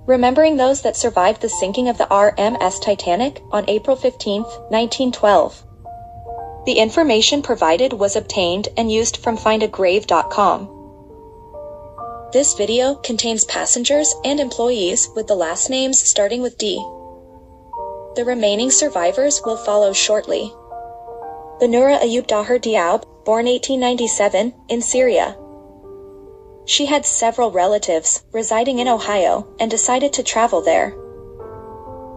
remembering those that survived the sinking of the RMS Titanic on April 15, 1912. The information provided was obtained and used from findagrave.com. This video contains passengers and employees with the last names starting with D. The remaining survivors will follow shortly. Banura Ayub Dahir Diab, born 1897, in Syria. She had several relatives residing in Ohio and decided to travel there.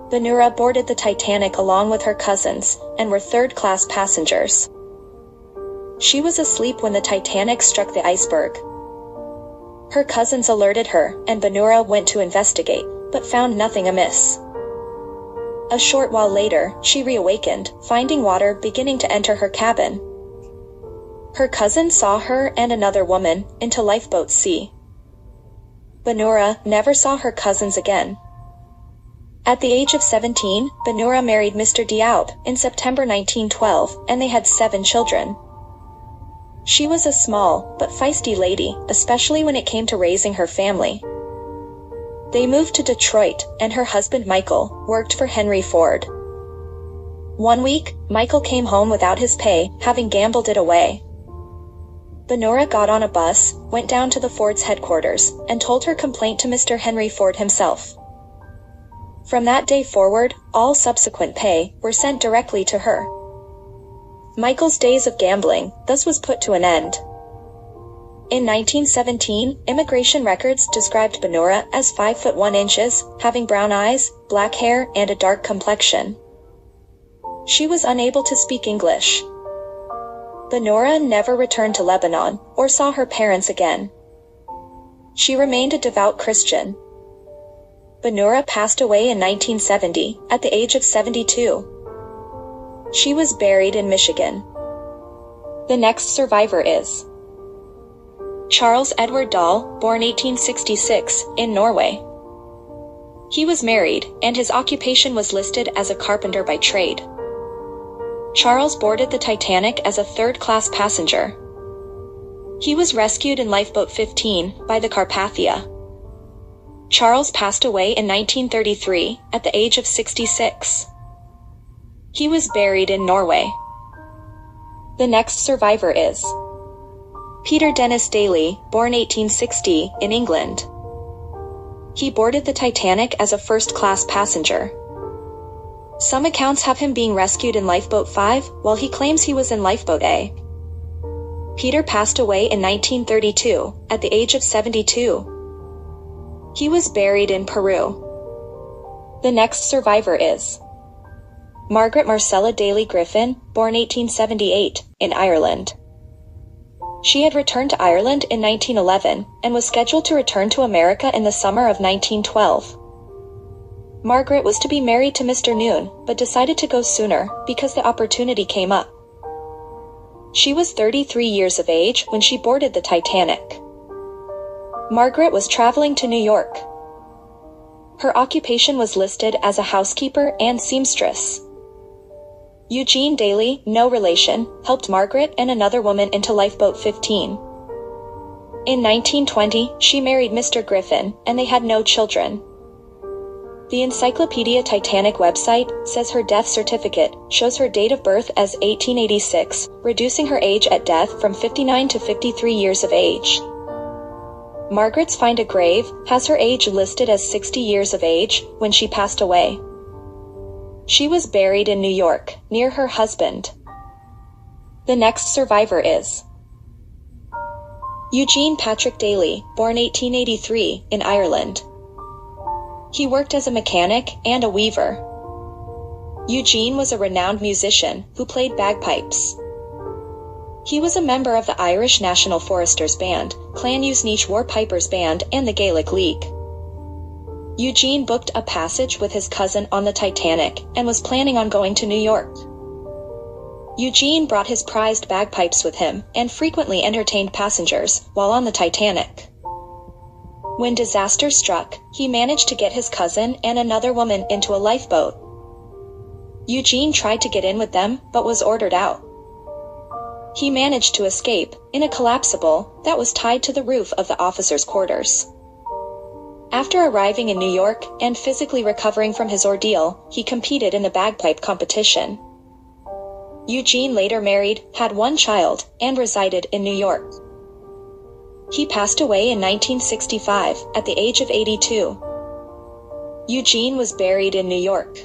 Banura boarded the Titanic along with her cousins and were third-class passengers. She was asleep when the Titanic struck the iceberg. Her cousins alerted her, and Banura went to investigate, but found nothing amiss. A short while later, she reawakened, finding water beginning to enter her cabin. Her cousin saw her and another woman into Lifeboat C. Banura never saw her cousins again. At the age of 17, Banura married Mr. Diab in September 1912, and they had 7 children. She was a small, but feisty lady, especially when it came to raising her family. They moved to Detroit, and her husband Michael worked for Henry Ford. One week, Michael came home without his pay, having gambled it away. Banura got on a bus, went down to the Ford's headquarters, and told her complaint to Mr. Henry Ford himself. From that day forward, all subsequent pay were sent directly to her. Michael's days of gambling thus was put to an end. In 1917, immigration records described Banura as 5 foot 1 inches, having brown eyes, black hair, and a dark complexion. She was unable to speak English. Banura never returned to Lebanon or saw her parents again. She remained a devout Christian. Banura passed away in 1970 at the age of 72. She was buried in Michigan. The next survivor is Charles Edward Dahl, born 1866, in Norway. He was married, and his occupation was listed as a carpenter by trade. Charles boarded the Titanic as a third-class passenger. He was rescued in Lifeboat 15 by the Carpathia. Charles passed away in 1933 at the age of 66. He was buried in Norway. The next survivor is Peter Dennis Daly, born 1860, in England. He boarded the Titanic as a first-class passenger. Some accounts have him being rescued in Lifeboat 5, while he claims he was in Lifeboat A. Peter passed away in 1932, at the age of 72. He was buried in Peru. The next survivor is Margaret Marcella Daly Griffin, born 1878, in Ireland. She had returned to Ireland in 1911, and was scheduled to return to America in the summer of 1912. Margaret was to be married to Mr. Noon, but decided to go sooner, because the opportunity came up. She was 33 years of age when she boarded the Titanic. Margaret was traveling to New York. Her occupation was listed as a housekeeper and seamstress. Eugene Daly, no relation, helped Margaret and another woman into Lifeboat 15. In 1920, she married Mr. Griffin, and they had no children. The Encyclopedia Titanic website says her death certificate shows her date of birth as 1886, reducing her age at death from 59 to 53 years of age. Margaret's Find a Grave has her age listed as 60 years of age when she passed away. She was buried in New York, near her husband. The next survivor is Eugene Patrick Daly, born 1883, in Ireland. He worked as a mechanic and a weaver. Eugene was a renowned musician who played bagpipes. He was a member of the Irish National Foresters Band, Clan Usnich War Pipers Band, and the Gaelic League. Eugene booked a passage with his cousin on the Titanic and was planning on going to New York. Eugene brought his prized bagpipes with him and frequently entertained passengers while on the Titanic. When disaster struck, he managed to get his cousin and another woman into a lifeboat. Eugene tried to get in with them, but was ordered out. He managed to escape in a collapsible that was tied to the roof of the officers' quarters. After arriving in New York and physically recovering from his ordeal, he competed in the bagpipe competition. Eugene later married, had one child, and resided in New York. He passed away in 1965, at the age of 82. Eugene was buried in New York.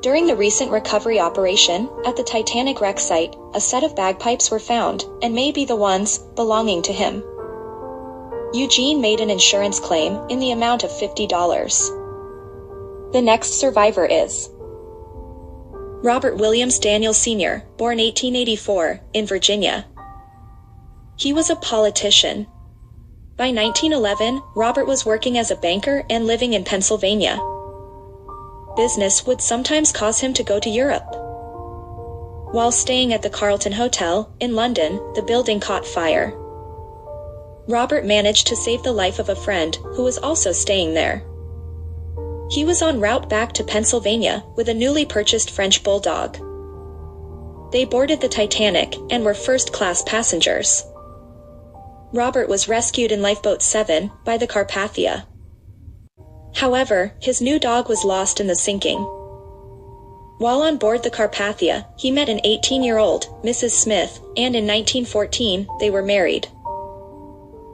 During the recent recovery operation, at the Titanic wreck site, a set of bagpipes were found, and may be the ones belonging to him. Eugene made an insurance claim in the amount of $50. The next survivor is Robert Williams Daniel Sr., born 1884, in Virginia. He was a politician. By 1911, Robert was working as a banker and living in Pennsylvania. Business would sometimes cause him to go to Europe. While staying at the Carlton Hotel, in London, the building caught fire. Robert managed to save the life of a friend, who was also staying there. He was en route back to Pennsylvania, with a newly purchased French bulldog. They boarded the Titanic, and were first-class passengers. Robert was rescued in Lifeboat 7, by the Carpathia. However, his new dog was lost in the sinking. While on board the Carpathia, he met an 18-year-old, Mrs. Smith, and in 1914, they were married.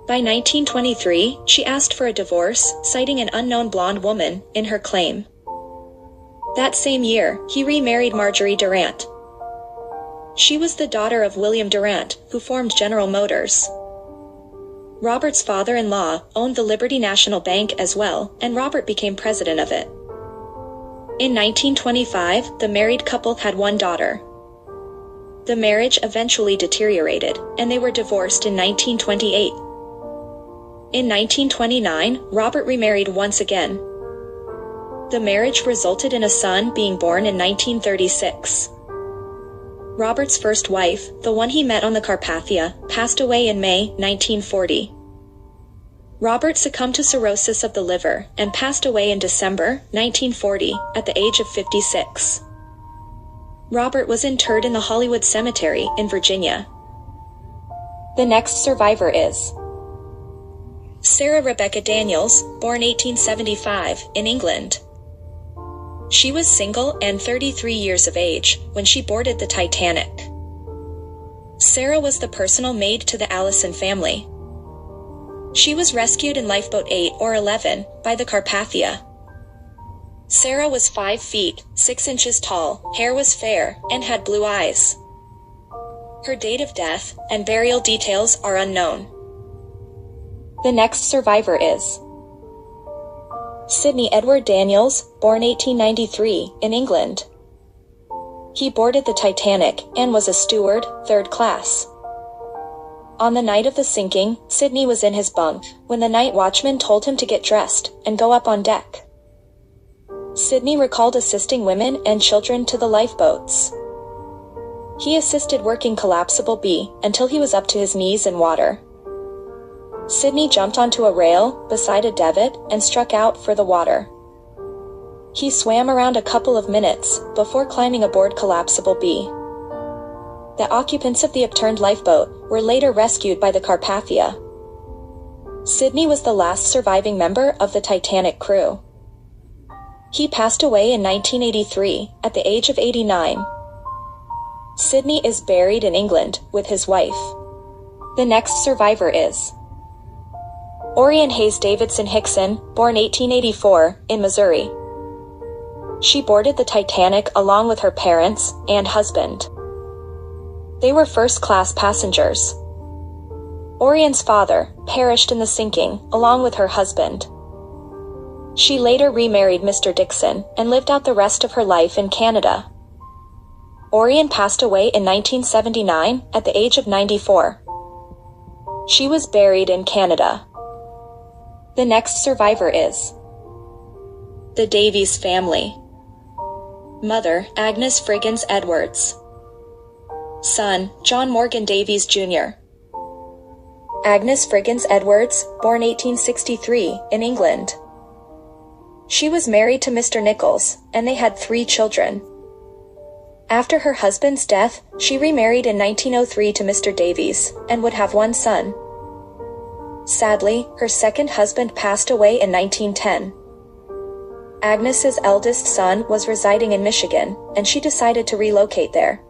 By 1923, she asked for a divorce, citing an unknown blonde woman in her claim. That same year, he remarried Marjorie Durant. She was the daughter of William Durant, who formed General Motors. Robert's father-in-law owned the Liberty National Bank as well, and Robert became president of it. In 1925, the married couple had one daughter. The marriage eventually deteriorated, and they were divorced in 1928. In 1929, Robert remarried once again. The marriage resulted in a son being born in 1936. Robert's first wife, the one he met on the Carpathia, passed away in May 1940. Robert succumbed to cirrhosis of the liver and passed away in December 1940 at the age of 56. Robert was interred in the Hollywood Cemetery in Virginia. The next survivor is Sarah Rebecca Daniels, born 1875, in England. She was single and 33 years of age when she boarded the Titanic. Sarah was the personal maid to the Allison family. She was rescued in Lifeboat 8 or 11 by the Carpathia. Sarah was 5 feet, 6 inches tall, hair was fair, and had blue eyes. Her date of death and burial details are unknown. The next survivor is Sidney Edward Daniels, born 1893, in England. He boarded the Titanic and was a steward, 3rd class. On the night of the sinking, Sidney was in his bunk when the night watchman told him to get dressed and go up on deck. Sidney recalled assisting women and children to the lifeboats. He assisted working collapsible B until he was up to his knees in water. Sidney jumped onto a rail beside a davit and struck out for the water. He swam around a couple of minutes before climbing aboard collapsible B. The occupants of the upturned lifeboat were later rescued by the Carpathia. Sidney was the last surviving member of the Titanic crew. He passed away in 1983 at the age of 89. Sidney is buried in England with his wife. The next survivor is Orion Hayes Davidson Hickson, born 1884, in Missouri. She boarded the Titanic along with her parents and husband. They were first-class passengers. Orion's father perished in the sinking, along with her husband. She later remarried Mr. Dixon and lived out the rest of her life in Canada. Orion passed away in 1979 at the age of 94. She was buried in Canada. The next survivor is the Davies family. Mother, Agnes Friggins Edwards. Son, John Morgan Davies Jr. Agnes Friggins Edwards, born 1863, in England. She was married to Mr. Nichols, and they had 3 children. After her husband's death, she remarried in 1903 to Mr. Davies, and would have 1 son. Sadly, her second husband passed away in 1910. Agnes's eldest son was residing in Michigan, and she decided to relocate there.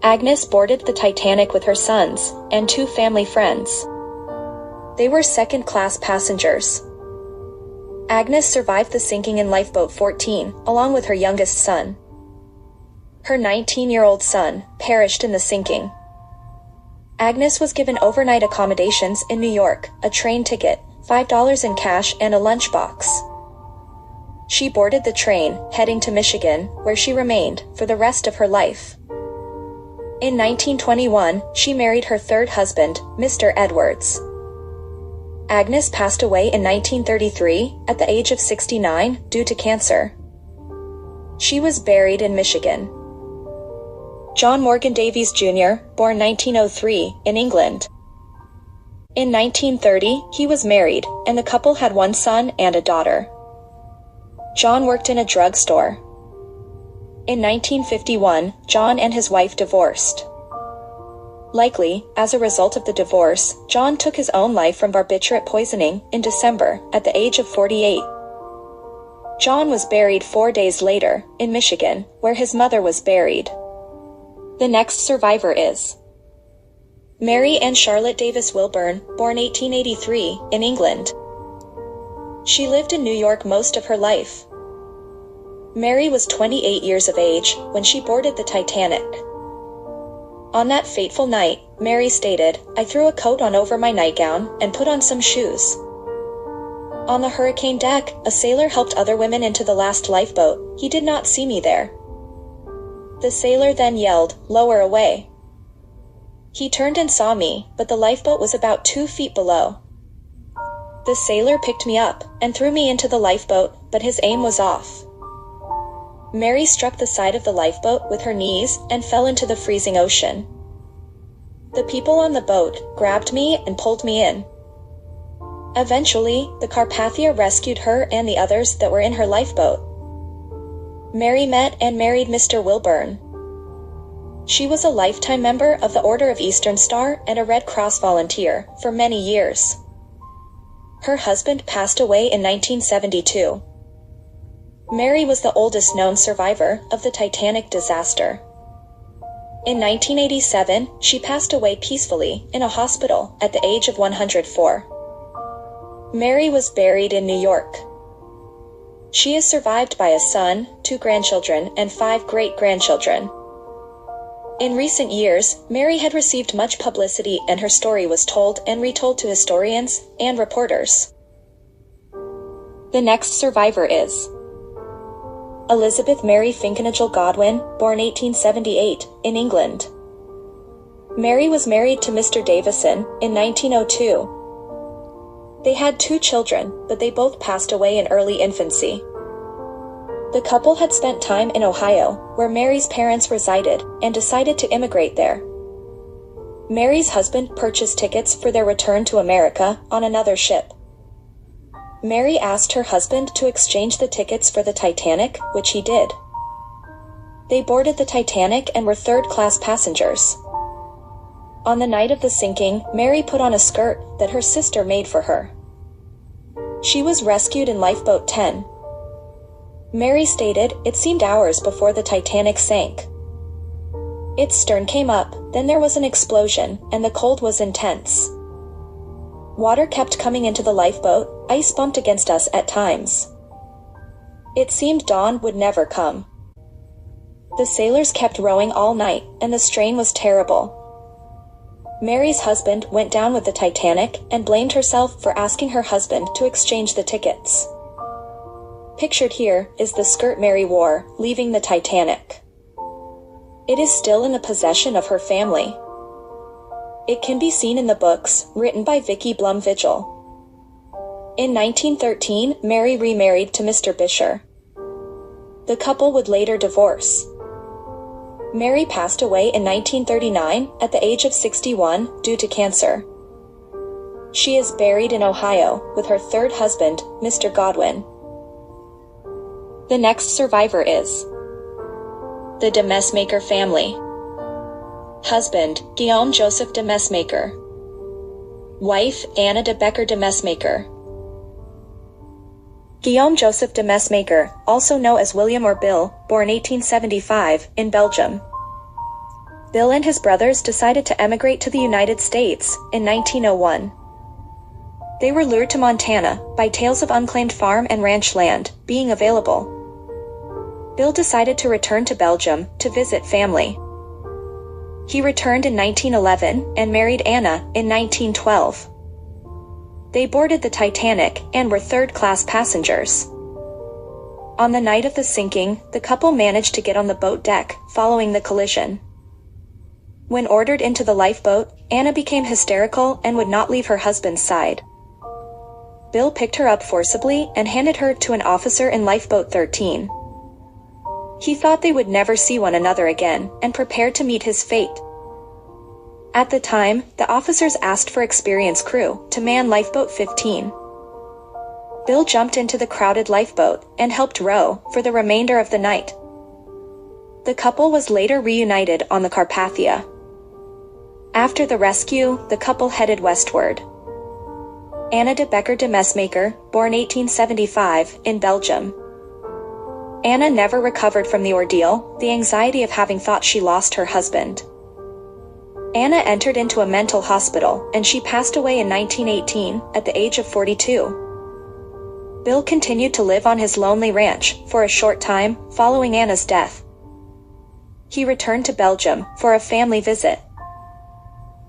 Agnes boarded the Titanic with her sons and 2 family friends. They were second-class passengers. Agnes survived the sinking in Lifeboat 14, along with her youngest son. Her 19-year-old son perished in the sinking. Agnes was given overnight accommodations in New York, a train ticket, $5 in cash, and a lunchbox. She boarded the train, heading to Michigan, where she remained for the rest of her life. In 1921, she married her third husband, Mr. Edwards. Agnes passed away in 1933, at the age of 69, due to cancer. She was buried in Michigan. John Morgan Davies Jr., born 1903, in England. In 1930, he was married, and the couple had 1 son and a daughter. John worked in a drugstore. In 1951, John and his wife divorced. Likely, as a result of the divorce, John took his own life from barbiturate poisoning in December, at the age of 48. John was buried 4 days later, in Michigan, where his mother was buried. The next survivor is Mary Ann Charlotte Davis Wilburn, born 1883, in England. She lived in New York most of her life. Mary was 28 years of age when she boarded the Titanic. On that fateful night, Mary stated, "I threw a coat on over my nightgown and put on some shoes." On the hurricane deck, a sailor helped other women into the last lifeboat. He did not see me there. The sailor then yelled, "Lower away." He turned and saw me, but the lifeboat was about 2 feet below. The sailor picked me up and threw me into the lifeboat, but his aim was off. Mary struck the side of the lifeboat with her knees and fell into the freezing ocean. The people on the boat grabbed me and pulled me in. Eventually, the Carpathia rescued her and the others that were in her lifeboat. Mary met and married Mr. Wilburn. She was a lifetime member of the Order of Eastern Star and a Red Cross volunteer for many years. Her husband passed away in 1972. Mary was the oldest known survivor of the Titanic disaster. In 1987, she passed away peacefully in a hospital at the age of 104. Mary was buried in New York. She is survived by a son, 2 grandchildren, and 5 great-grandchildren. In recent years, Mary had received much publicity and her story was told and retold to historians and reporters. The next survivor is Elizabeth Mary Finkenagel Godwin, born 1878, in England. Mary was married to Mr. Davison in 1902. They had 2 children, but they both passed away in early infancy. The couple had spent time in Ohio, where Mary's parents resided, and decided to immigrate there. Mary's husband purchased tickets for their return to America on another ship. Mary asked her husband to exchange the tickets for the Titanic, which he did. They boarded the Titanic and were third-class passengers. On the night of the sinking, Mary put on a skirt that her sister made for her. She was rescued in Lifeboat 10. Mary stated, "It seemed hours before the Titanic sank. Its stern came up, then there was an explosion, and the cold was intense. Water kept coming into the lifeboat, ice bumped against us at times. It seemed dawn would never come. The sailors kept rowing all night, and the strain was terrible." Mary's husband went down with the Titanic and blamed herself for asking her husband to exchange the tickets. Pictured here is the skirt Mary wore, leaving the Titanic. It is still in the possession of her family. It can be seen in the books, written by Vicky Blum Vigil. In 1913, Mary remarried to Mr. Bisher. The couple would later divorce. Mary passed away in 1939 at the age of 61 due to cancer. She is buried in Ohio with her third husband, Mr. Godwin. The next survivor is the de Messmaker family. Husband, Guillaume Joseph de Messmaker. Wife, Anna de Becker de Mesmaker. Guillaume Joseph de Mesmaker, also known as William or Bill, born 1875, in Belgium. Bill and his brothers decided to emigrate to the United States in 1901. They were lured to Montana by tales of unclaimed farm and ranch land being available. Bill decided to return to Belgium to visit family. He returned in 1911 and married Anna in 1912. They boarded the Titanic and were third-class passengers. On the night of the sinking, the couple managed to get on the boat deck following the collision. When ordered into the lifeboat, Anna became hysterical and would not leave her husband's side. Bill picked her up forcibly and handed her to an officer in Lifeboat 13. He thought they would never see one another again and prepared to meet his fate. At the time, the officers asked for experienced crew to man Lifeboat 15. Bill jumped into the crowded lifeboat and helped row for the remainder of the night. The couple was later reunited on the Carpathia. After the rescue, the couple headed westward. Anna de Becker de Mesmaker, born 1875, in Belgium. Anna never recovered from the ordeal, the anxiety of having thought she lost her husband. Anna entered into a mental hospital, and she passed away in 1918, at the age of 42. Bill continued to live on his lonely ranch for a short time, following Anna's death. He returned to Belgium for a family visit.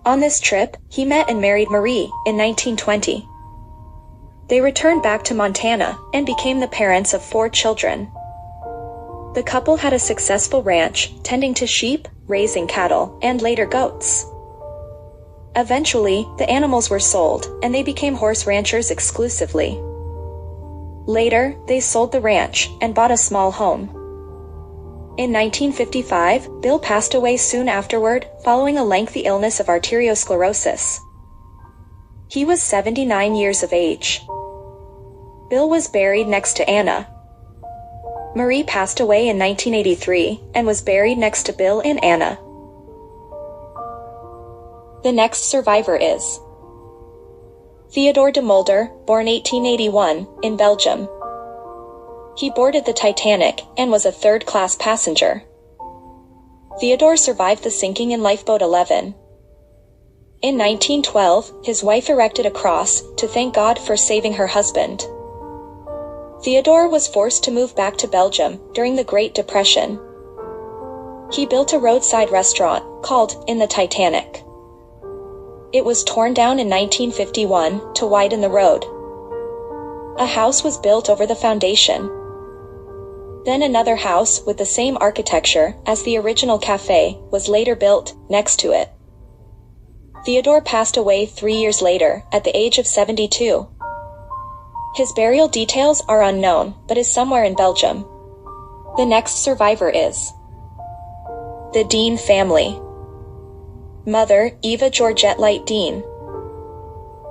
On this trip, he met and married Marie in 1920. They returned back to Montana and became the parents of 4 children. The couple had a successful ranch, tending to sheep, raising cattle, and later goats. Eventually, the animals were sold, and they became horse ranchers exclusively. Later, they sold the ranch and bought a small home. In 1955, Bill passed away soon afterward, following a lengthy illness of arteriosclerosis. He was 79 years of age. Bill was buried next to Anna. Marie passed away in 1983 and was buried next to Bill and Anna. The next survivor is Theodore de Mulder, born 1881, in Belgium. He boarded the Titanic and was a third-class passenger. Theodore survived the sinking in Lifeboat 11. In 1912, his wife erected a cross to thank God for saving her husband. Theodore was forced to move back to Belgium during the Great Depression. He built a roadside restaurant called In the Titanic. It was torn down in 1951 to widen the road. A house was built over the foundation. Then another house with the same architecture as the original cafe was later built next to it. Theodore passed away 3 years later at the age of 72. His burial details are unknown, but is somewhere in Belgium. The next survivor is the Dean family. Mother, Eva Georgette Light Dean.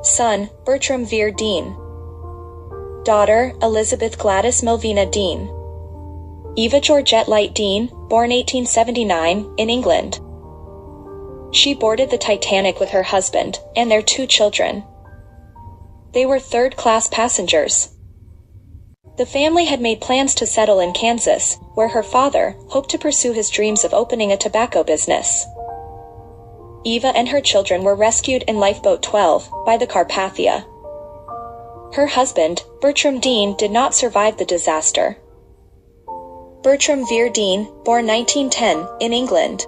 Son, Bertram Vere Dean. Daughter, Elizabeth Gladys Melvina Dean. Eva Georgette Light Dean, born 1879, in England. She boarded the Titanic with her husband and their 2 children. They were third-class passengers. The family had made plans to settle in Kansas, where her father hoped to pursue his dreams of opening a tobacco business. Eva and her children were rescued in Lifeboat 12 by the Carpathia. Her husband, Bertram Dean, did not survive the disaster. Bertram Vere Dean, born 1910, in England.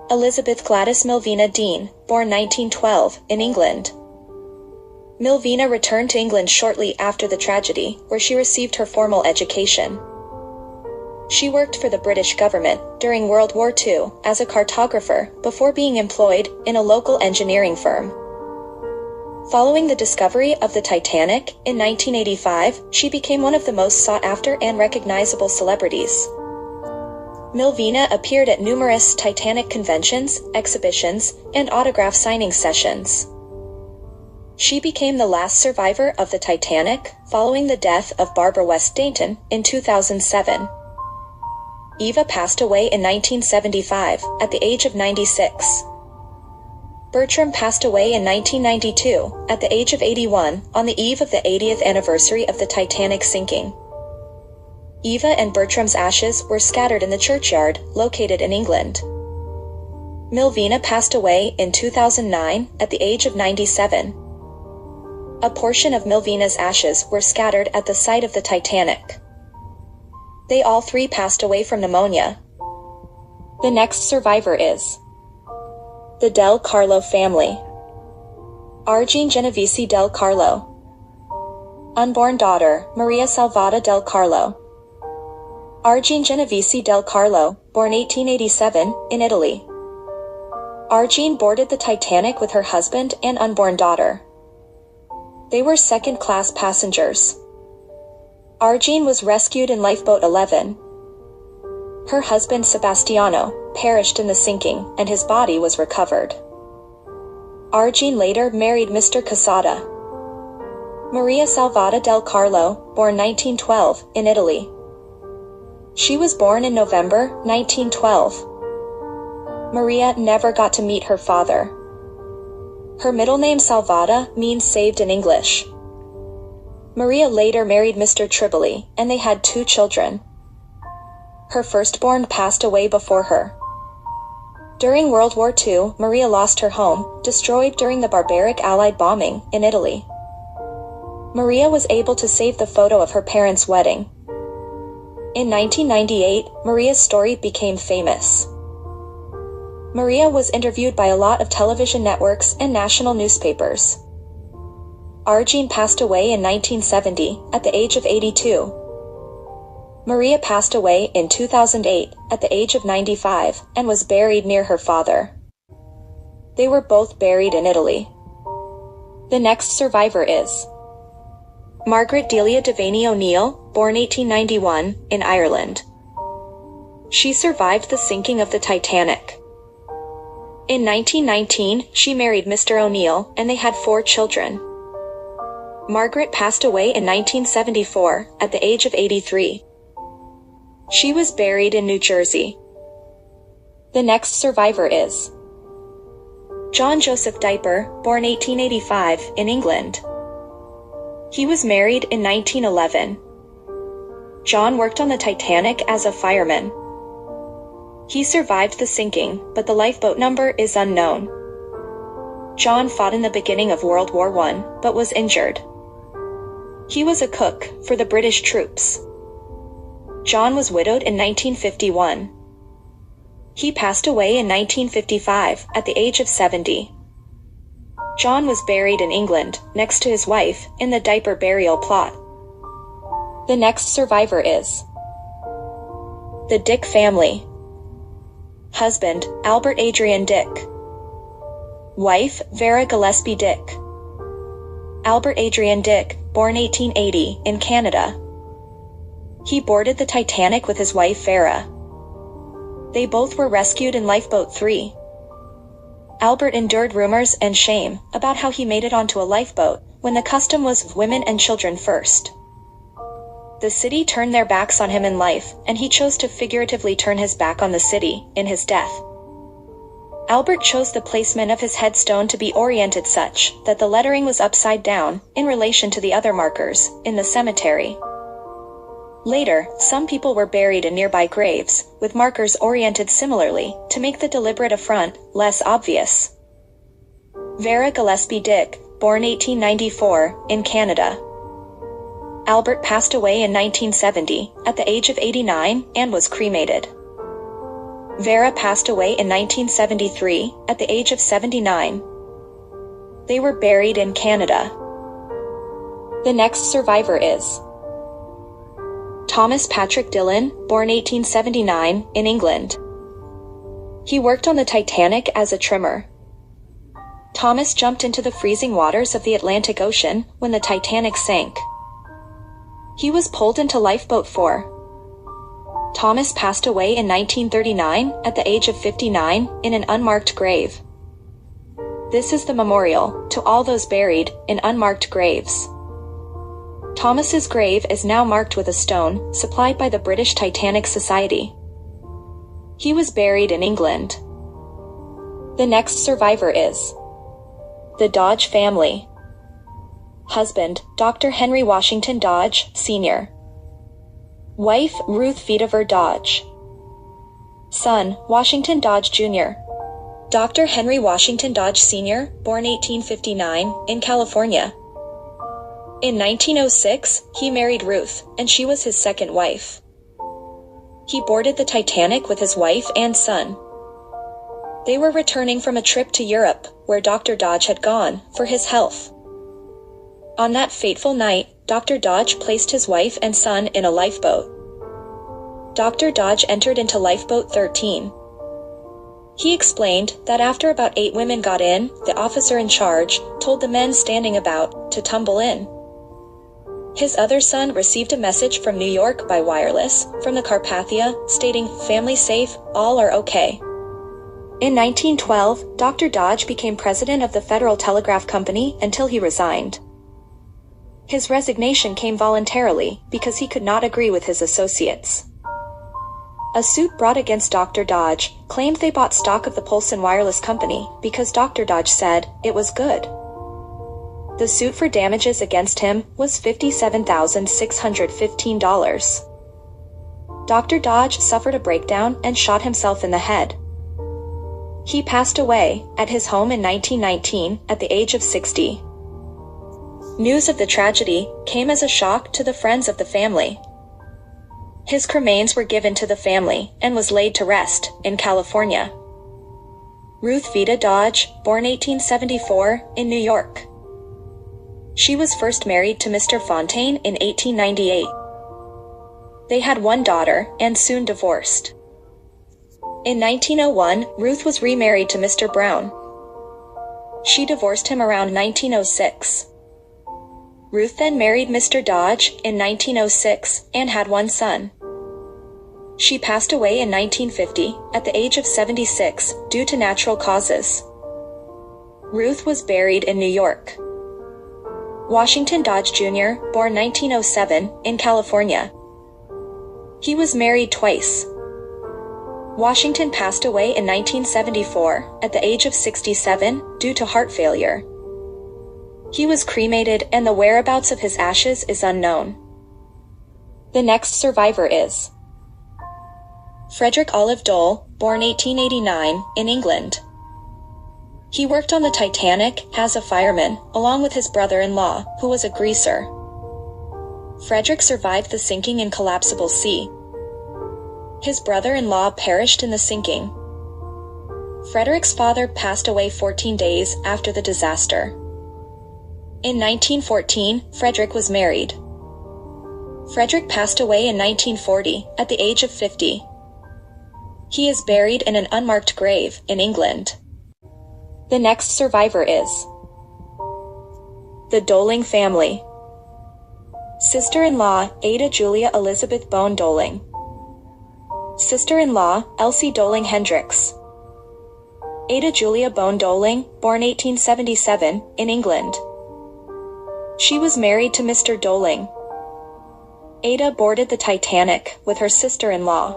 Elizabeth Gladys Melvina Dean, born 1912, in England. Melvina returned to England shortly after the tragedy, where she received her formal education. She worked for the British government during World War II as a cartographer before being employed in a local engineering firm. Following the discovery of the Titanic in 1985, she became one of the most sought-after and recognizable celebrities. Melvina appeared at numerous Titanic conventions, exhibitions, and autograph signing sessions. She became the last survivor of the Titanic, following the death of Barbara West Dainton in 2007. Eva passed away in 1975, at the age of 96. Bertram passed away in 1992, at the age of 81, on the eve of the 80th anniversary of the Titanic sinking. Eva and Bertram's ashes were scattered in the churchyard, located in England. Milvina passed away in 2009, at the age of 97. A portion of Milvina's ashes were scattered at the site of the Titanic. They all three passed away from pneumonia. The next survivor is the Del Carlo family. Argine Genovese Del Carlo. Unborn daughter, Maria Salvata Del Carlo. Argine Genovese Del Carlo, born 1887, in Italy. Argine boarded the Titanic with her husband and unborn daughter. They were second-class passengers. Argine was rescued in Lifeboat 11. Her husband Sebastiano perished in the sinking, and his body was recovered. Argine later married Mr. Casada. Maria Salvata Del Carlo, born 1912, in Italy. She was born in November 1912. Maria never got to meet her father. Her middle name Salvata means saved in English. Maria later married Mr. Triboli, and they had 2 children. Her firstborn passed away before her. During World War II, Maria lost her home, destroyed during the barbaric Allied bombing, in Italy. Maria was able to save the photo of her parents' wedding. In 1998, Maria's story became famous. Maria was interviewed by a lot of television networks and national newspapers. Argine passed away in 1970, at the age of 82. Maria passed away in 2008, at the age of 95, and was buried near her father. They were both buried in Italy. The next survivor is Margaret Delia Devaney O'Neill, born 1891, in Ireland. She survived the sinking of the Titanic. In 1919, she married Mr. O'Neill, and they had 4 children. Margaret passed away in 1974, at the age of 83. She was buried in New Jersey. The next survivor is John Joseph Diper, born 1885, in England. He was married in 1911. John worked on the Titanic as a fireman. He survived the sinking, but the lifeboat number is unknown. John fought in the beginning of World War I, but was injured. He was a cook for the British troops. John was widowed in 1951. He passed away in 1955, at the age of 70. John was buried in England, next to his wife, in the Diper burial plot. The next survivor is the Dick family. Husband, Albert Adrian Dick. Wife, Vera Gillespie Dick. Albert Adrian Dick, born 1880, in Canada. He boarded the Titanic with his wife Vera. They both were rescued in Lifeboat 3. Albert endured rumors and shame about how he made it onto a lifeboat, when the custom was women and children first. The city turned their backs on him in life, and he chose to figuratively turn his back on the city, in his death. Albert chose the placement of his headstone to be oriented such that the lettering was upside down, in relation to the other markers, in the cemetery. Later, some people were buried in nearby graves, with markers oriented similarly, to make the deliberate affront less obvious. Vera Gillespie Dick, born 1894, in Canada. Albert passed away in 1970, at the age of 89, and was cremated. Vera passed away in 1973, at the age of 79. They were buried in Canada. The next survivor is Thomas Patrick Dillon, born 1879, in England. He worked on the Titanic as a trimmer. Thomas jumped into the freezing waters of the Atlantic Ocean when the Titanic sank. He was pulled into Lifeboat 4. Thomas passed away in 1939, at the age of 59, in an unmarked grave. This is the memorial to all those buried in unmarked graves. Thomas's grave is now marked with a stone, supplied by the British Titanic Society. He was buried in England. The next survivor is The Dodge family. Husband, Dr. Henry Washington Dodge, Sr. Wife, Ruth Vitaver Dodge. Son, Washington Dodge Jr. Dr. Henry Washington Dodge Sr., born 1859, in California. In 1906, he married Ruth, and she was his second wife. He boarded the Titanic with his wife and son. They were returning from a trip to Europe, where Dr. Dodge had gone, for his health. On that fateful night, Dr. Dodge placed his wife and son in a lifeboat. Dr. Dodge entered into lifeboat 13. He explained that after about 8 women got in, the officer in charge told the men standing about to tumble in. His other son received a message from New York by wireless, from the Carpathia, stating, "Family safe, all are okay." In 1912, Dr. Dodge became president of the Federal Telegraph Company until he resigned. His resignation came voluntarily, because he could not agree with his associates. A suit brought against Dr. Dodge claimed they bought stock of the Polson Wireless Company because Dr. Dodge said it was good. The suit for damages against him was $57,615. Dr. Dodge suffered a breakdown and shot himself in the head. He passed away at his home in 1919 at the age of 60. News of the tragedy came as a shock to the friends of the family. His cremains were given to the family and was laid to rest in California. Ruth Vita Dodge, born 1874, in New York. She was first married to Mr. Fontaine in 1898. They had one daughter and soon divorced. In 1901, Ruth was remarried to Mr. Brown. She divorced him around 1906. Ruth then married Mr. Dodge in 1906 and had one son. She passed away in 1950 at the age of 76 due to natural causes. Ruth was buried in New York. Washington Dodge Jr., born 1907, in California. He was married twice. Washington passed away in 1974 at the age of 67 due to heart failure. He was cremated and the whereabouts of his ashes is unknown. The next survivor is Frederick Olive Dole, born 1889, in England. He worked on the Titanic as a fireman, along with his brother-in-law, who was a greaser. Frederick survived the sinking in collapsible sea. His brother-in-law perished in the sinking. Frederick's father passed away 14 days after the disaster. In 1914, Frederick was married. Frederick passed away in 1940 at the age of 50. He is buried in an unmarked grave in England. The next survivor is the Doling family. Sister-in-law, Ada Julia Elizabeth Bone Doling. Sister-in-law, Elsie Doling Hendricks. Ada Julia Bone Doling, born 1877, in England. She was married to Mr. Doling. Ada boarded the Titanic with her sister-in-law.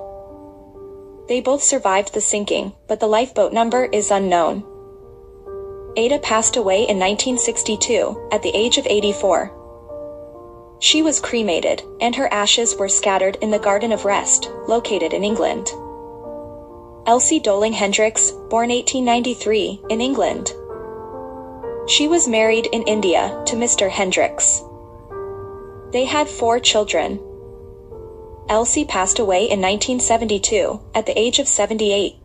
They both survived the sinking, but the lifeboat number is unknown. Ada passed away in 1962, at the age of 84. She was cremated, and her ashes were scattered in the Garden of Rest, located in England. Elsie Doling Hendricks, born 1893, in England. She was married in India to Mr. Hendricks. They had 4 children. Elsie passed away in 1972, at the age of 78.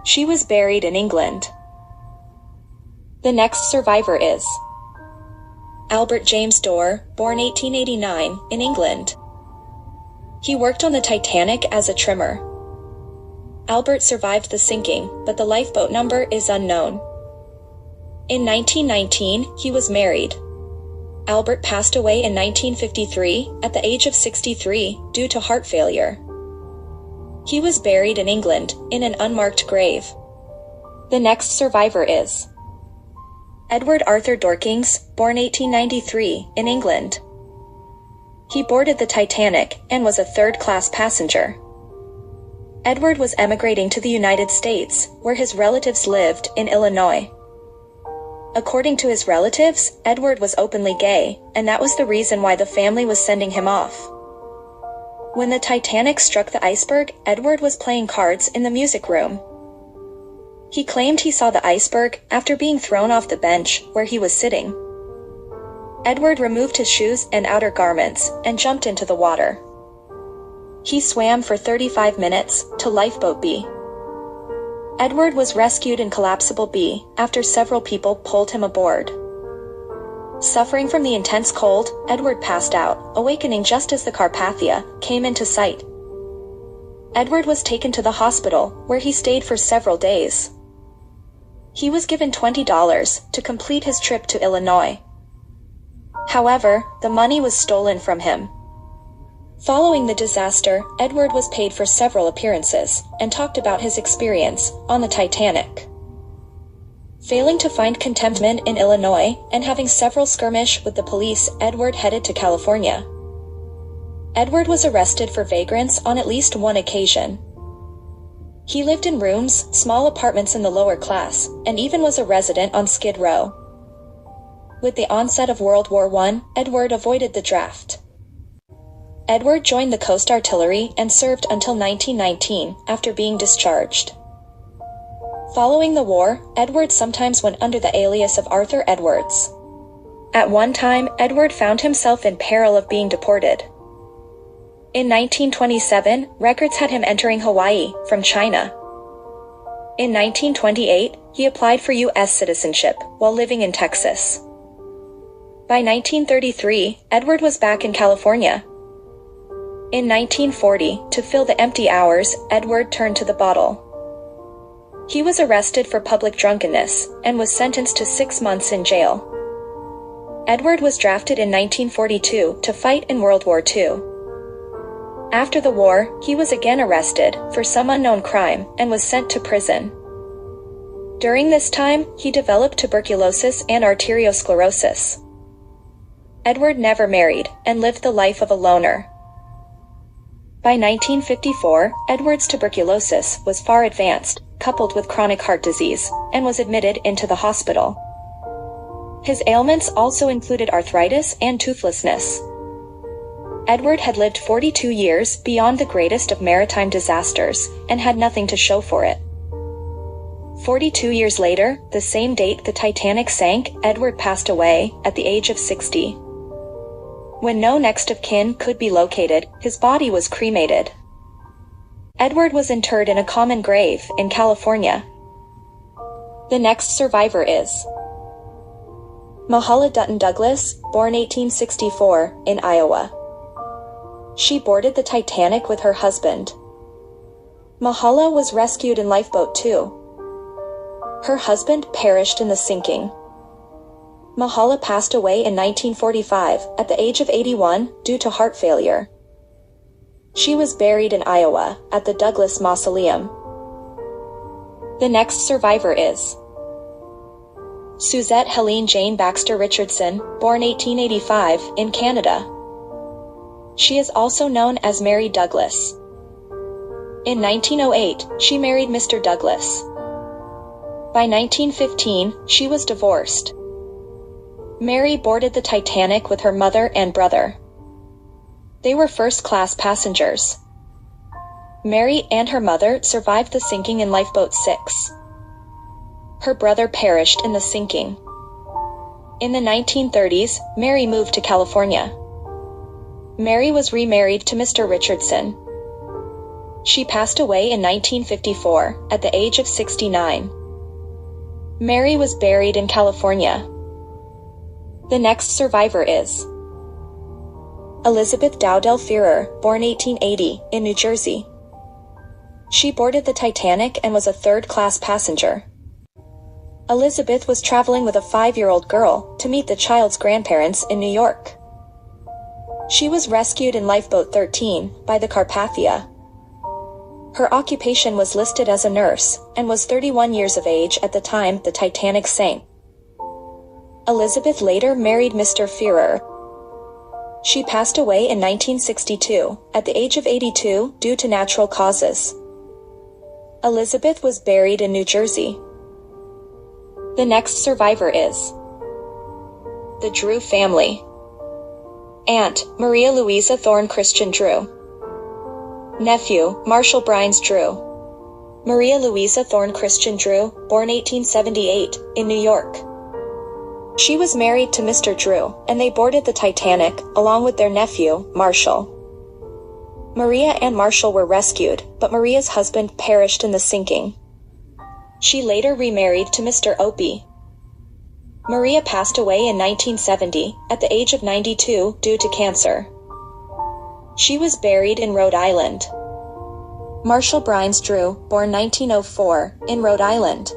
She was buried in England. The next survivor is Albert James Dorr, born 1889, in England. He worked on the Titanic as a trimmer. Albert survived the sinking, but the lifeboat number is unknown. In 1919, he was married. Albert passed away in 1953, at the age of 63, due to heart failure. He was buried in England, in an unmarked grave. The next survivor is Edward Arthur Dorkings, born 1893, in England. He boarded the Titanic and was a third-class passenger. Edward was emigrating to the United States, where his relatives lived in Illinois. According to his relatives, Edward was openly gay, and that was the reason why the family was sending him off. When the Titanic struck the iceberg, Edward was playing cards in the music room. He claimed he saw the iceberg after being thrown off the bench where he was sitting. Edward removed his shoes and outer garments and jumped into the water. He swam for 35 minutes to Lifeboat B. Edward was rescued in Collapsible B after several people pulled him aboard. Suffering from the intense cold, Edward passed out, awakening just as the Carpathia came into sight. Edward was taken to the hospital, where he stayed for several days. He was given $20 to complete his trip to Illinois. However, the money was stolen from him. Following the disaster, Edward was paid for several appearances, and talked about his experience on the Titanic. Failing to find contentment in Illinois, and having several skirmish with the police, Edward headed to California. Edward was arrested for vagrants on at least one occasion. He lived in rooms, small apartments in the lower class, and even was a resident on Skid Row. With the onset of World War I, Edward avoided the draft. Edward joined the Coast Artillery and served until 1919 after being discharged. Following the war, Edward sometimes went under the alias of Arthur Edwards. At one time, Edward found himself in peril of being deported. In 1927, records had him entering Hawaii from China. In 1928, he applied for U.S. citizenship while living in Texas. By 1933, Edward was back in California. In 1940, to fill the empty hours, Edward turned to the bottle. He was arrested for public drunkenness, and was sentenced to 6 months in jail. Edward was drafted in 1942 to fight in World War II. After the war, he was again arrested for some unknown crime, and was sent to prison. During this time, he developed tuberculosis and arteriosclerosis. Edward never married, and lived the life of a loner. By 1954, Edward's tuberculosis was far advanced, coupled with chronic heart disease, and was admitted into the hospital. His ailments also included arthritis and toothlessness. Edward had lived 42 years beyond the greatest of maritime disasters, and had nothing to show for it. 42 years later, the same date the Titanic sank, Edward passed away at the age of 60. When no next of kin could be located, his body was cremated. Edward was interred in a common grave in California. The next survivor is Mahala Dutton Douglas, born 1864, in Iowa. She boarded the Titanic with her husband. Mahala was rescued in Lifeboat 2. Her husband perished in the sinking. Mahala passed away in 1945 at the age of 81 due to heart failure. She was buried in Iowa at the Douglas Mausoleum. The next survivor is Suzette Helene Jane Baxter Richardson, born 1885, in Canada. She is also known as Mary Douglas. In 1908, she married Mr. Douglas. By 1915, she was divorced. Mary boarded the Titanic with her mother and brother. They were first-class passengers. Mary and her mother survived the sinking in Lifeboat 6. Her brother perished in the sinking. In the 1930s, Mary moved to California. Mary was remarried to Mr. Richardson. She passed away in 1954 at the age of 69. Mary was buried in California. The next survivor is Elizabeth Dowdell Fearer, born 1880, in New Jersey. She boarded the Titanic and was a third-class passenger. Elizabeth was traveling with a 5-year-old girl to meet the child's grandparents in New York. She was rescued in Lifeboat 13 by the Carpathia. Her occupation was listed as a nurse, and was 31 years of age at the time the Titanic sank. Elizabeth later married Mr. Fearer. She passed away in 1962, at the age of 82, due to natural causes. Elizabeth was buried in New Jersey. The next survivor is the Drew family. Aunt, Maria Louisa Thorne Christian Drew. Nephew, Marshall Brines Drew. Maria Louisa Thorne Christian Drew, born 1878, in New York. She was married to Mr. Drew, and they boarded the Titanic, along with their nephew, Marshall. Maria and Marshall were rescued, but Maria's husband perished in the sinking. She later remarried to Mr. Opie. Maria passed away in 1970, at the age of 92, due to cancer. She was buried in Rhode Island. Marshall Brines Drew, born 1904, in Rhode Island.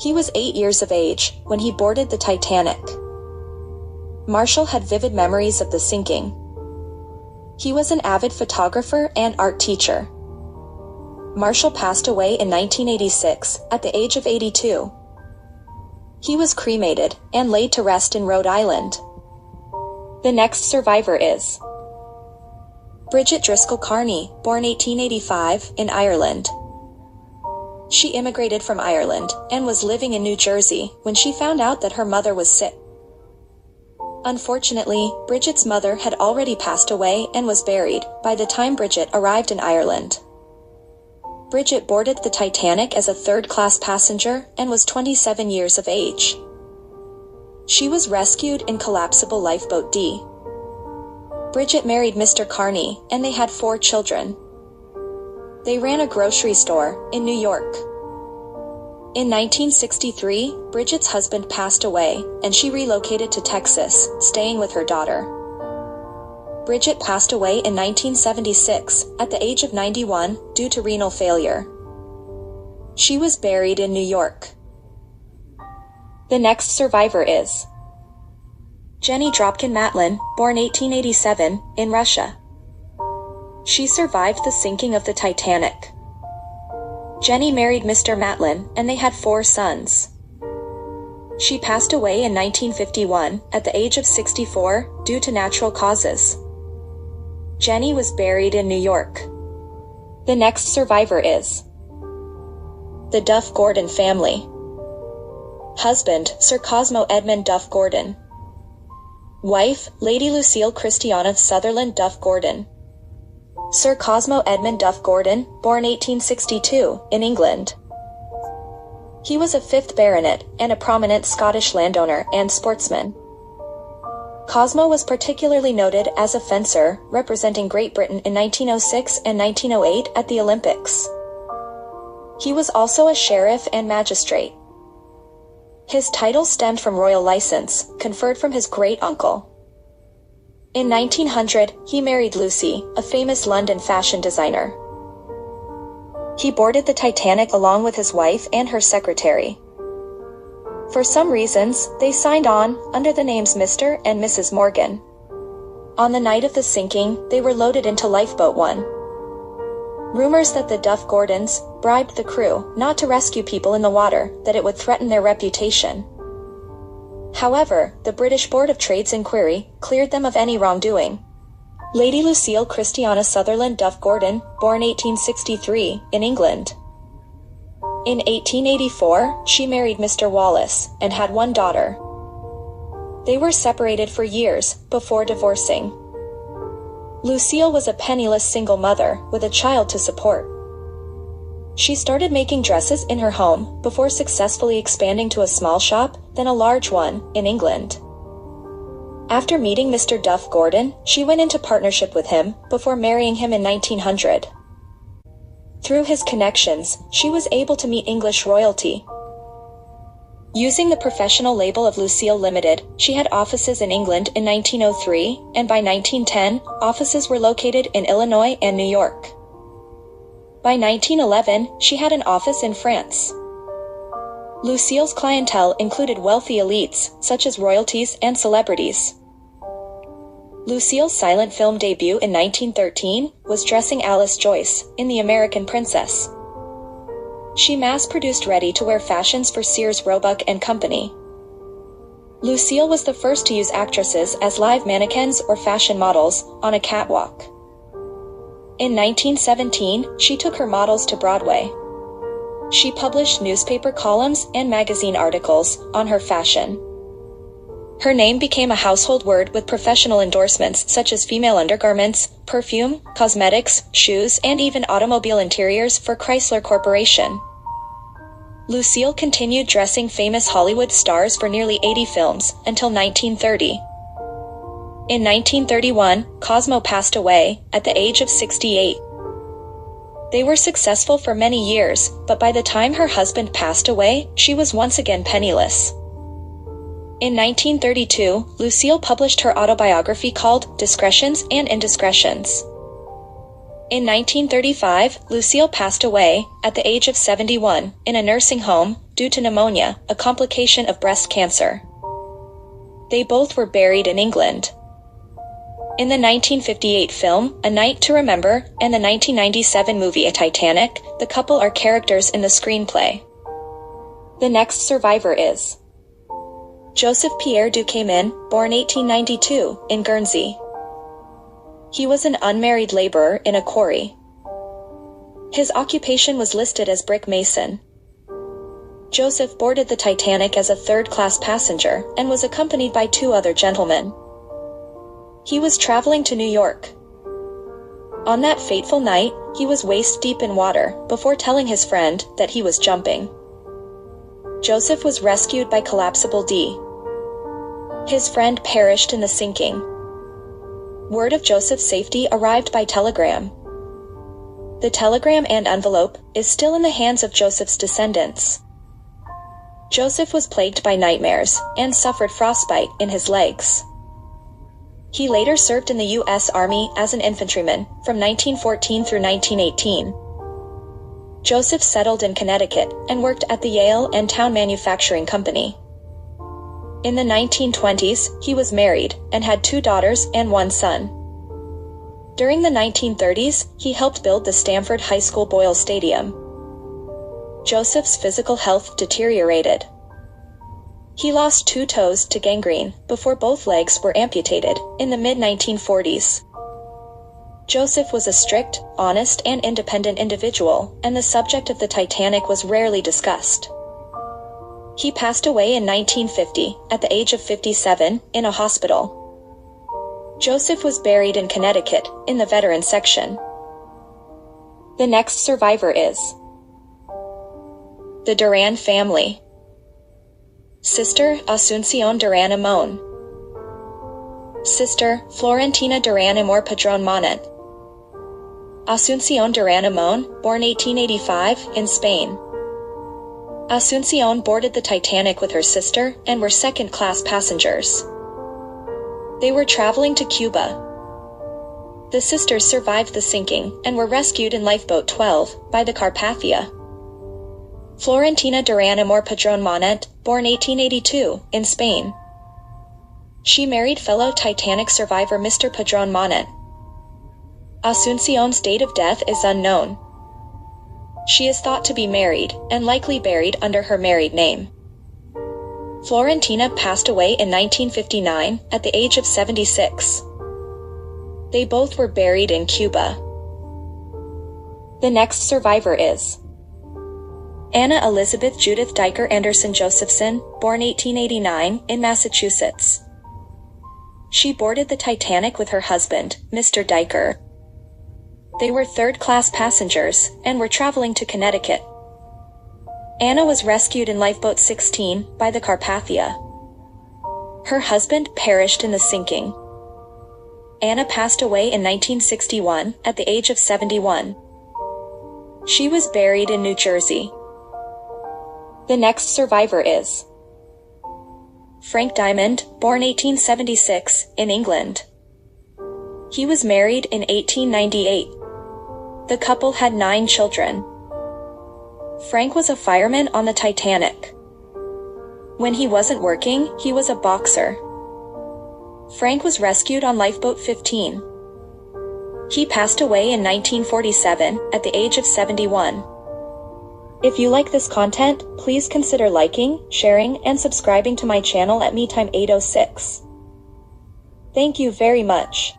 He was 8 years of age when he boarded the Titanic. Marshall had vivid memories of the sinking. He was an avid photographer and art teacher. Marshall passed away in 1986, at the age of 82. He was cremated and laid to rest in Rhode Island. The next survivor is Bridget Driscoll Carney, born 1885, in Ireland. She immigrated from Ireland and was living in New Jersey when she found out that her mother was sick. Unfortunately, Bridget's mother had already passed away and was buried by the time Bridget arrived in Ireland. Bridget boarded the Titanic as a third-class passenger and was 27 years of age. She was rescued in collapsible lifeboat D. Bridget married Mr. Carney, and they had 4 children. They ran a grocery store in New York. In 1963, Bridget's husband passed away, and she relocated to Texas, staying with her daughter. Bridget passed away in 1976, at the age of 91, due to renal failure. She was buried in New York. The next survivor is Jenny Dropkin Matlin, born 1887, in Russia. She survived the sinking of the Titanic. Jenny married Mr. Matlin, and they had 4 sons. She passed away in 1951, at the age of 64, due to natural causes. Jenny was buried in New York. The next survivor is the Duff Gordon family. Husband, Sir Cosmo Edmund Duff Gordon. Wife, Lady Lucille Christiana Sutherland Duff Gordon. Sir Cosmo Edmund Duff Gordon, born 1862, in England. He was a 5th baronet, and a prominent Scottish landowner and sportsman. Cosmo was particularly noted as a fencer, representing Great Britain in 1906 and 1908 at the Olympics. He was also a sheriff and magistrate. His title stemmed from royal license, conferred from his great-uncle. In 1900, he married Lucy, a famous London fashion designer. He boarded the Titanic along with his wife and her secretary. For some reasons, they signed on, under the names Mr. and Mrs. Morgan. On the night of the sinking, they were loaded into Lifeboat 1. Rumors that the Duff Gordons bribed the crew not to rescue people in the water, that it would threaten their reputation. However, the British Board of Trade's inquiry cleared them of any wrongdoing. Lady Lucille Christiana Sutherland Duff Gordon, born 1863, in England. In 1884, she married Mr. Wallace, and had 1 daughter. They were separated for years, before divorcing. Lucille was a penniless single mother, with a child to support. She started making dresses in her home, before successfully expanding to a small shop, then a large one, in England. After meeting Mr. Duff Gordon, she went into partnership with him, before marrying him in 1900. Through his connections, she was able to meet English royalty. Using the professional label of Lucille Limited, she had offices in England in 1903, and by 1910, offices were located in Illinois and New York. By 1911, she had an office in France. Lucille's clientele included wealthy elites, such as royalties and celebrities. Lucille's silent film debut in 1913 was dressing Alice Joyce in The American Princess. She mass-produced ready-to-wear fashions for Sears Roebuck and Company. Lucille was the first to use actresses as live mannequins or fashion models on a catwalk. In 1917, she took her models to Broadway. She published newspaper columns and magazine articles on her fashion. Her name became a household word with professional endorsements such as female undergarments, perfume, cosmetics, shoes, and even automobile interiors for Chrysler Corporation. Lucille continued dressing famous Hollywood stars for nearly 80 films until 1930. In 1931, Cosmo passed away at the age of 68. They were successful for many years, but by the time her husband passed away, she was once again penniless. In 1932, Lucille published her autobiography called Discretions and Indiscretions. In 1935, Lucille passed away at the age of 71 in a nursing home due to pneumonia, a complication of breast cancer. They both were buried in England. In the 1958 film, A Night to Remember, and the 1997 movie Titanic, the couple are characters in the screenplay. The next survivor is Joseph Pierre Duquesmin, born 1892, in Guernsey. He was an unmarried laborer in a quarry. His occupation was listed as brick mason. Joseph boarded the Titanic as a third-class passenger and was accompanied by 2 other gentlemen. He was traveling to New York. On that fateful night, he was waist-deep in water before telling his friend that he was jumping. Joseph was rescued by collapsible D. His friend perished in the sinking. Word of Joseph's safety arrived by telegram. The telegram and envelope is still in the hands of Joseph's descendants. Joseph was plagued by nightmares and suffered frostbite in his legs. He later served in the U.S. Army as an infantryman from 1914 through 1918. Joseph settled in Connecticut and worked at the Yale and Town Manufacturing Company. In the 1920s, he was married and had 2 daughters and 1 son. During the 1930s, he helped build the Stanford High School Boyle Stadium. Joseph's physical health deteriorated. He lost 2 toes to gangrene before both legs were amputated in the mid-1940s. Joseph was a strict, honest, and independent individual, and the subject of the Titanic was rarely discussed. He passed away in 1950, at the age of 57, in a hospital. Joseph was buried in Connecticut, in the veterans section. The next survivor is the Duran family. Sister, Asuncion Duran Amon. Sister, Florentina Duran Amor Padron Monet. Asuncion Duran Amon, born 1885, in Spain. Asuncion boarded the Titanic with her sister and were second-class passengers. They were traveling to Cuba. The sisters survived the sinking and were rescued in Lifeboat 12 by the Carpathia. Florentina Duran Amor Padron Monet, born 1882, in Spain. She married fellow Titanic survivor Mr. Padron Monet. Asuncion's date of death is unknown. She is thought to be married, and likely buried under her married name. Florentina passed away in 1959, at the age of 76. They both were buried in Cuba. The next survivor is Anna Elizabeth Judith Diker Anderson Josephson, born 1889, in Massachusetts. She boarded the Titanic with her husband, Mr. Diker. They were third-class passengers, and were traveling to Connecticut. Anna was rescued in Lifeboat 16 by the Carpathia. Her husband perished in the sinking. Anna passed away in 1961, at the age of 71. She was buried in New Jersey. The next survivor is Frank Diamond, born 1876, in England. He was married in 1898. The couple had 9 children. Frank was a fireman on the Titanic. When he wasn't working, he was a boxer. Frank was rescued on Lifeboat 15. He passed away in 1947, at the age of 71. If you like this content, please consider liking, sharing, and subscribing to my channel at MeTime806. Thank you very much.